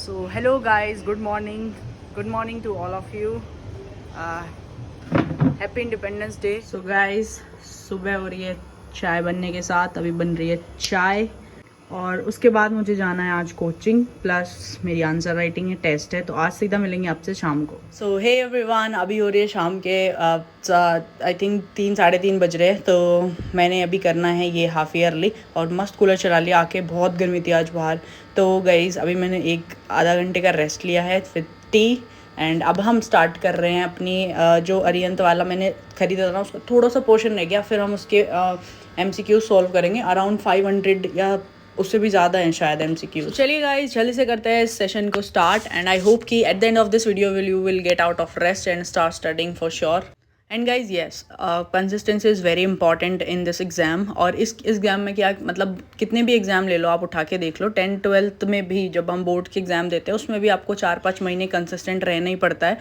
So hello guys, good morning to all of you. Happy Independence Day. So guys, सुबह हो रही है चाय बनने के साथ, अभी बन रही है चाय और उसके बाद मुझे जाना है आज कोचिंग प्लस मेरी आंसर राइटिंग है, टेस्ट है, तो आज सीधा मिलेंगे आपसे शाम को. सो हे एवरीवन, अभी हो रही है शाम के आई थिंक 3-3:30 बज रहे हैं. तो मैंने अभी करना है ये हाफ ईयरली और मस्त कूलर चला लिया आके. बहुत गर्मी थी आज बाहर. तो गाइज़ अभी मैंने आधा घंटे का रेस्ट लिया है विद टी एंड अब हम स्टार्ट कर रहे हैं अपनी जो अरिहंत वाला मैंने ख़रीदा था ना, उसका थोड़ा सा पोर्शन रह गया. फिर हम उसके MCQ सॉल्व करेंगे. अराउंड 500 या उससे भी ज़्यादा है शायद MCQ. चलिए गाइस जल्दी से करते हैं इस सेशन को स्टार्ट एंड आई होप कि at the end of this video you will get out of rest and start studying for sure. And guys yes, consistency is very important in this exam. और इस exam में क्या मतलब कितने भी exam ले लो आप, उठा के देख लो, 10th-12th में भी जब हम बोर्ड के एग्ज़ाम देते हैं उसमें भी आपको 4-5 महीने कंसिस्टेंट रहना ही पड़ता है.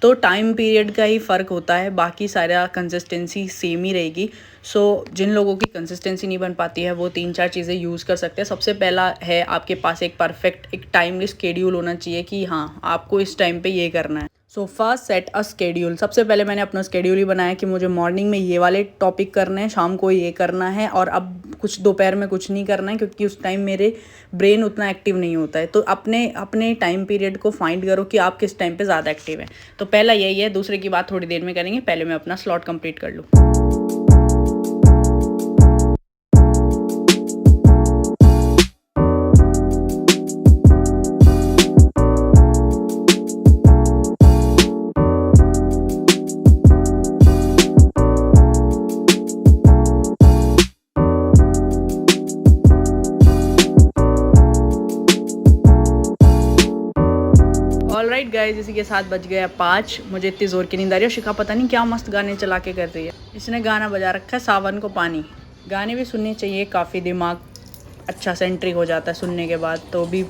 तो टाइम पीरियड का ही फ़र्क होता है, बाकी सारा कंसिस्टेंसी सेम ही रहेगी. सो जिन लोगों की कंसिस्टेंसी नहीं बन पाती है वो 3-4 चीज़ें यूज़ कर सकते हैं. सबसे पहला है आपके पास एक परफेक्ट एक टाइमली स्केड्यूल होना चाहिए कि हाँ आपको इस टाइम पे ये करना है. So first set a schedule. सबसे पहले मैंने अपना स्केड्यूल ही बनाया कि मुझे मॉर्निंग में ये वाले टॉपिक करने हैं, शाम को ये करना है और अब कुछ दोपहर में कुछ नहीं करना है क्योंकि उस टाइम मेरे ब्रेन उतना एक्टिव नहीं होता है. तो अपने टाइम पीरियड को फाइंड करो कि आप किस टाइम पे ज़्यादा एक्टिव हैं. तो पहला यही है, दूसरे की बात थोड़ी देर में करेंगे. पहले मैं अपना स्लॉट कंप्लीट कर लूँ. ऑलराइट गाइस, इसी के साथ बज गया 5. मुझे इतनी ज़ोर की नींद आ रही है. शिखा पता नहीं क्या मस्त गाने चला के कर रही है. इसने गाना बजा रखा है सावन को पानी. गाने भी सुनने चाहिए, काफ़ी दिमाग अच्छा सेंट्रिक हो जाता है सुनने के बाद, तो भी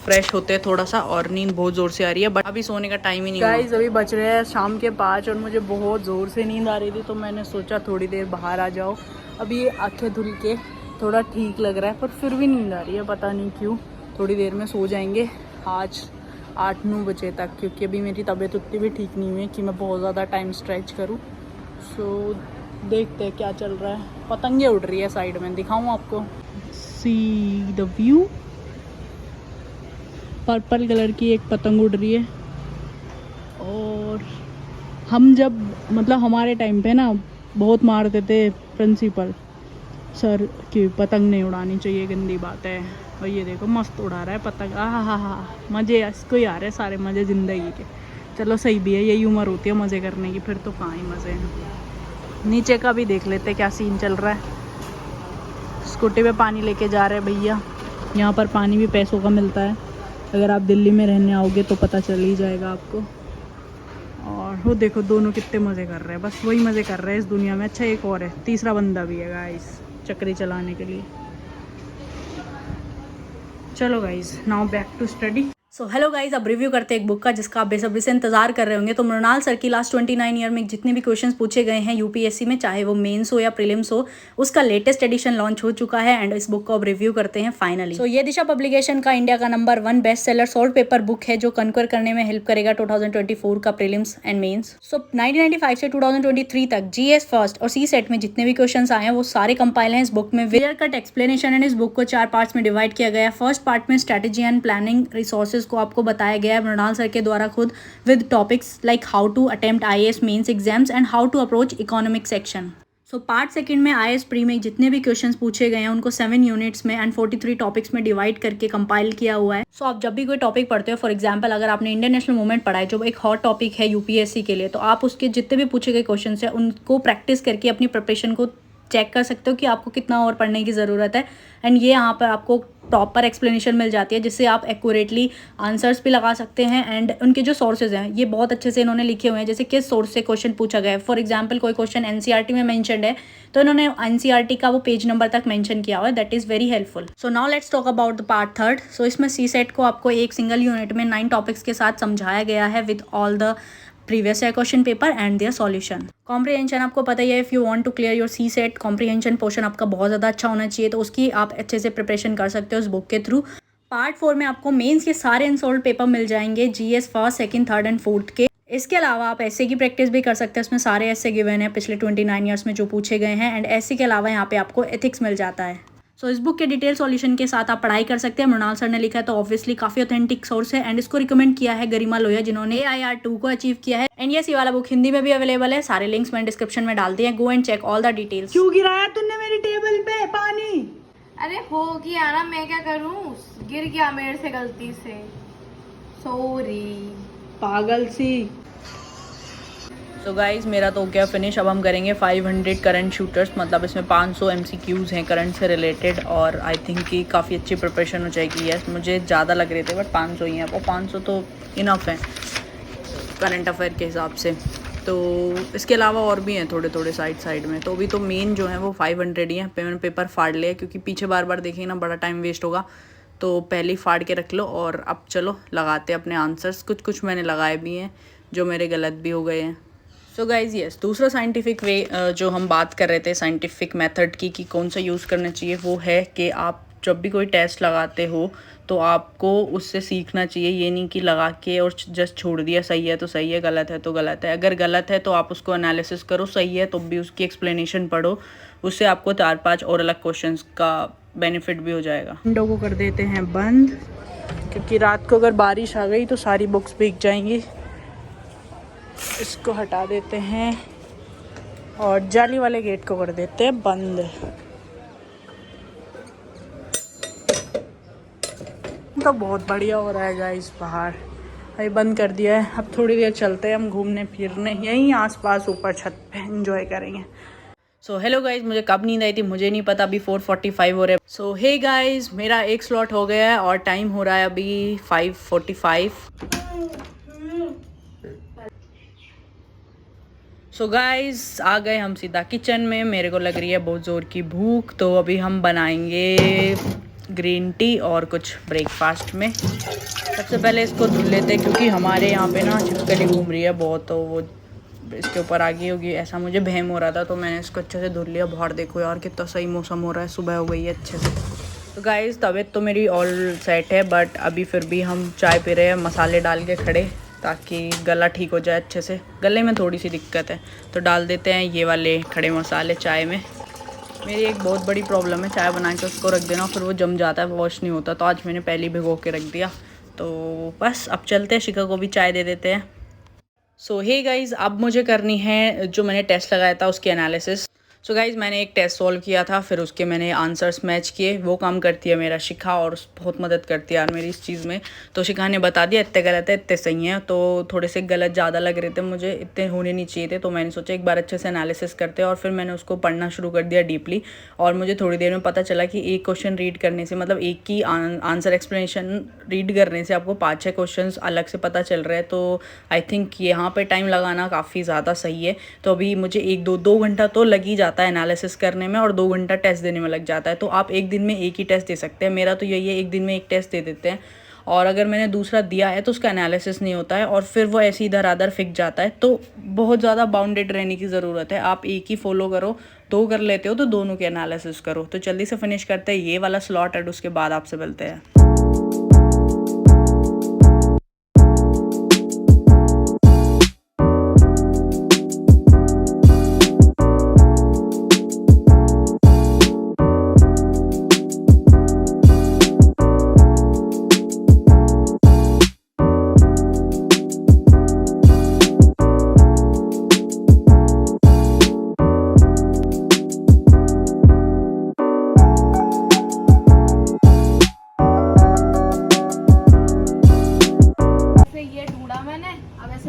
फ्रेश होते हैं थोड़ा सा. और नींद बहुत ज़ोर से आ रही है बट अभी सोने का टाइम ही नहीं हुआ. गाइस अभी बज रहे हैं शाम के 5 और मुझे बहुत ज़ोर से नींद आ रही थी तो मैंने सोचा थोड़ी देर बाहर आ जाओ. अभी आँखें धुल के थोड़ा ठीक लग रहा है पर फिर भी नींद आ रही है, पता नहीं क्यों. थोड़ी देर में सो जाएंगे आज 8-9 बजे तक क्योंकि अभी मेरी तबीयत उतनी भी ठीक नहीं हुई है कि मैं बहुत ज़्यादा टाइम स्ट्रेच करूँ. सो देखते हैं क्या चल रहा है. पतंगे उड़ रही है साइड में, दिखाऊँ आपको. See the view. Purple colour की एक पतंग उड़ रही है. और हम जब मतलब हमारे टाइम पे ना बहुत मारते थे प्रिंसिपल सर कि पतंग नहीं उड़ानी चाहिए, गंदी बात है. और ये देखो मस्त उड़ा रहा है पतंग. हा मज़े इसको ही आ रहे हैं सारे मज़े ज़िंदगी के. चलो सही भी है, यही उम्र होती है मज़े करने की, फिर तो कहाँ ही मज़े हैं. नीचे का भी देख लेते क्या सीन चल रहा है. स्कूटी पे पानी लेके जा रहे हैं भैया. यहाँ पर पानी भी पैसों का मिलता है. अगर आप दिल्ली में रहने आओगे तो पता चल ही जाएगा आपको. और वो देखो दोनों कितने मज़े कर रहे हैं, बस वही मज़े कर रहे हैं इस दुनिया में. अच्छा एक और है, तीसरा बंदा भी है गाइस चक्री चलाने के लिए. चलो guys now back to study. So hello guys, अब रिव्यू करते हैं एक बुक का जिसका आप बेसब्री से इंतजार कर रहे होंगे. तो मृणाल सर की लास्ट 29 ईयर में जितने भी क्वेश्चंस पूछे गए हैं UPSC में, चाहे वो मेंस हो या प्रीलिम्स हो, उसका लेटेस्ट एडिशन लॉन्च हो चुका है एंड इस बुक को अब रिव्यू करते हैं फाइनली. सो ये दिशा पब्लिकेशन का इंडिया का number 1 best seller solve paper book है जो कन्क्वर करने में हेल्प करेगा 2024 का प्रीलिम्स एंड मेन्स. सो 1995 से 2023 तक GS फर्स्ट और CSET में जितने भी क्वेश्चन आए हैं वो सारे कंपाइल हैं इस बुक में. क्लियर कट एक्सप्लेनेशन एंड इस बुक को 4 पार्ट्स में डिवाइड किया गया है. फर्स्ट पार्ट में स्ट्रेटेजी एंड प्लानिंग रिसोर्सेज को आपको बताया गया है मृणाल सर के द्वारा खुद, with topics like how to attempt IAS mains exams and how to approach economic section. So part second में IAS प्री में जितने भी क्वेश्चंस पूछे गए हैं उनको 7 यूनिट्स में एंड 43 टॉपिक्स में डिवाइड करके कंपाइल किया हुआ है. सो आप जब भी कोई टॉपिक पढ़ते हो, फॉर एग्जांपल अगर आपने इंडियन नेशनल मूवमेंट पढ़ा है जो एक हॉट टॉपिक है UPSC के लिए, तो आप उसके जितने भी पूछे गए क्वेश्चन है उनको प्रैक्टिस करके अपनी प्रिपरेशन को चेक कर सकते हो कि आपको कितना और पढ़ने की ज़रूरत है. एंड ये यहाँ पर आपको प्रॉपर एक्सप्लेनेशन मिल जाती है जिससे आप एक्यूरेटली आंसर्स भी लगा सकते हैं. एंड उनके जो सोर्सेज हैं ये बहुत अच्छे से इन्होंने लिखे हुए हैं, जैसे किस सोर्स से क्वेश्चन पूछा गया है. फॉर एग्जांपल कोई क्वेश्चन NCERT में मेंशन्ड है तो इन्होंने NCERT का वो पेज नंबर तक मेंशन किया हुआ है. That is very helpful. So now let's talk about the part third. So इसमें CSET को आपको एक सिंगल यूनिट में 9 टॉपिक्स के साथ समझाया गया है with all the previous year question paper and their solution. Comprehension आपको पता ही है, if you want to clear your CSET comprehension portion आपका बहुत ज़्यादा अच्छा होना चाहिए, तो उसकी आप अच्छे से प्रिपरेशन कर सकते हो इस बुक के थ्रू. पार्ट 4 में आपको मेंस के सारे अनसॉल्व्ड पेपर मिल जाएंगे, GS first, second, third and fourth के। इसके अलावा आप ऐसे की प्रैक्टिस भी कर सकते हैं, उसमें सारे ऐसे गिवन हैं पिछले 29 ईयर्स में जो पूछे गए हैं। एंड ऐसे के अलावा यहाँ पे आपको एथिक्स मिल जाता है। सो इस बुक के डिटेल सॉल्यूशन के साथ आप पढ़ाई कर सकते हैं। मृणाल सर ने लिखा है तो ऑब्वियसली काफ़ी ऑथेंटिक सोर्स है। एंड इसको रिकमेंड किया है गरिमा लोहिया, जिन्होंने AIR2 को अचीव किया है। एंड ये वाला बुक हिंदी में भी अवेलेबल है। सारे लिंक्स मैंने डिस्क्रिप्शन में डाल दिए हैं। Go and check all the details. क्यों गिराया तूने मेरी टेबल पे पानी? अरे हो गया ना, मैं क्या करूं, गिर गया मेरे से गलती से, सॉरी। पागल सी। सो गाइज मेरा तो हो गया फिनिश। अब हम करेंगे 500 करंट शूटर्स, मतलब इसमें 500 MCQs हैं करंट से रिलेटेड। और आई थिंक कि काफ़ी अच्छी प्रिपरेशन हो जाएगी। यस, मुझे ज़्यादा लग रहे थे बट 500 ही हैं, और 500 तो इनफ है करंट अफेयर के हिसाब से। तो इसके अलावा और भी हैं थोड़े थोड़े साइड में। तो अभी तो मेन जो है वो 500 ही हैं। मैंने पेपर फाड़ लिया क्योंकि पीछे बार बार देखेंगे ना बड़ा टाइम वेस्ट होगा, तो पहले ही फाड़ के रख लो। और अब चलो लगाते अपने आंसर्स। कुछ मैंने लगाए भी हैं जो मेरे गलत भी हो गए हैं। सो गाइज यस, दूसरा साइंटिफिक वे जो हम बात कर रहे थे साइंटिफिक मेथड की कि कौन सा यूज़ करना चाहिए, वो है कि आप जब भी कोई टेस्ट लगाते हो तो आपको उससे सीखना चाहिए। ये नहीं कि लगा के और जस्ट छोड़ दिया, सही है तो सही है, गलत है तो गलत है। अगर गलत है तो आप उसको एनालिसिस करो, सही है तो भी उसकी एक्सप्लेनेशन पढ़ो। उससे आपको 4-5 और अलग क्वेश्चंस का बेनिफिट भी हो जाएगा। विंडो को कर देते हैं बंद, क्योंकि रात को अगर बारिश आ गई तो सारी बुक्स भीग जाएंगी। इसको हटा देते हैं और जाली वाले गेट को कर देते हैं बंद। तो बहुत बढ़िया हो रहा है गाइस बाहर। अभी बंद कर दिया है। अब थोड़ी देर चलते हैं हम घूमने फिरने, यहीं आसपास ऊपर छत पे एंजॉय करेंगे। सो हेलो गाइज, मुझे कब नींद आई थी मुझे नहीं पता। अभी 4:45 हो रहे हैं। सो हे गाइज, मेरा एक स्लॉट हो गया है और टाइम हो रहा है अभी 5:45। सो गाइज आ गए हम सीधा किचन में। मेरे को लग रही है बहुत ज़ोर की भूख, तो अभी हम बनाएंगे ग्रीन टी और कुछ ब्रेकफास्ट में। सबसे पहले इसको धुल लेते हैं क्योंकि हमारे यहाँ पे ना छिपकली घूम रही है बहुत, तो वो इसके ऊपर आ गई होगी, ऐसा मुझे वहम हो रहा था। तो मैंने इसको अच्छे से धुल लिया। बाहर देखो यार कितना सही मौसम हो रहा है, सुबह हो गई है अच्छे से। तो गाइज तबीयत तो मेरी ऑल सेट है, बट अभी फिर भी हम चाय पी रहे हैं मसाले डाल के खड़े, ताकि गला ठीक हो जाए अच्छे से। गले में थोड़ी सी दिक्कत है, तो डाल देते हैं ये वाले खड़े मसाले चाय में। मेरी एक बहुत बड़ी प्रॉब्लम है, चाय बना के उसको रख देना फिर वो जम जाता है, वॉश नहीं होता। तो आज मैंने पहले ही भिगो के रख दिया। तो बस अब चलते हैं, शिखा को भी चाय दे देते हैं। सो हे गाइज़, अब मुझे करनी है जो मैंने टेस्ट लगाया था उसकी एनालिसिस। सो गाइज़ मैंने एक टेस्ट सॉल्व किया था, फिर उसके मैंने आंसर्स मैच किए। वो काम करती है मेरा शिखा और बहुत मदद करती है यार मेरी इस चीज़ में। तो शिखा ने बता दिया इतने गलत है इतने सही हैं। तो थोड़े से गलत ज़्यादा लग रहे थे मुझे, इतने होने नहीं चाहिए थे। तो मैंने सोचा एक बार अच्छे से एनालिसिस करते हैं, और फिर मैंने उसको पढ़ना शुरू कर दिया डीपली। और मुझे थोड़ी देर में पता चला कि एक क्वेश्चन रीड करने से, मतलब एक ही आंसर एक्सप्लेनेशन रीड करने से आपको 5-6 क्वेश्चन अलग से पता चल रहा है। तो आई थिंक यहाँ पर टाइम लगाना काफ़ी ज़्यादा सही है। तो अभी मुझे 1-2 घंटा तो लग ही जाता है एनालिसिस करने में, और 2 घंटा टेस्ट देने में लग जाता है। तो आप एक दिन में एक ही टेस्ट दे सकते हैं। मेरा तो यही है, एक दिन में एक टेस्ट दे देते हैं। और अगर मैंने दूसरा दिया है तो उसका एनालिसिस नहीं होता है, और फिर वो ऐसे इधर आधर फिक जाता है। तो बहुत ज़्यादा बाउंडेड रहने की ज़रूरत है। आप एक ही फॉलो करो, 2 कर लेते हो तो दोनों के एनालिसिस करो। तो जल्दी से फिनिश करते हैं ये वाला स्लॉट, और उसके बाद आपसे मिलते हैं।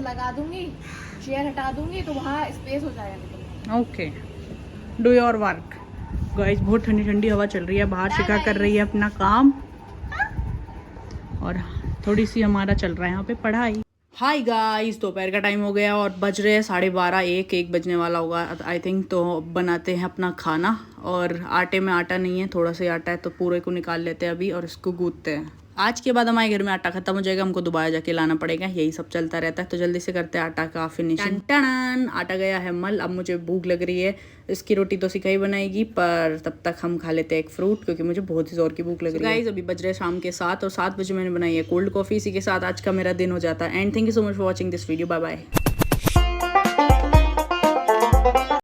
लगा दूंगी, चेयर हटा दूंगी तो वहाँ स्पेस हो जाएगा। Okay, do your work guys. बहुत ठंडी ठंडी हवा चल रही है बाहर। शिखा कर रही है अपना काम, और थोड़ी सी हमारा चल रहा है यहाँ पे पढ़ाई। हाय गाइस, दोपहर का टाइम हो गया और बज रहे हैं 12:30, 1 बजने वाला होगा आई थिंक। तो बनाते हैं अपना खाना, और आटे में आटा नहीं है, थोड़ा सा आटा है, तो पूरे को निकाल लेते हैं अभी और इसको गूंथते हैं। आज के बाद हमारे घर में आटा खत्म हो जाएगा, हमको दोबारा जाके लाना पड़ेगा, यही सब चलता रहता है। तो जल्दी से करते हैं आटा का फिनिशिंग। टन आटा गया है मल। अब मुझे भूख लग रही है, इसकी रोटी तो सिखाई बनाएगी, पर तब तक हम खा लेते हैं एक फ्रूट, क्योंकि मुझे बहुत ही जोर की भूख लग रही है। गाइस अभी बज रहे शाम के 7 और 7 बजे मैंने बनाई है कोल्ड कॉफ़ी। इसी के साथ आज का मेरा दिन हो जाता है। And thank you so much for watching this video. Bye bye.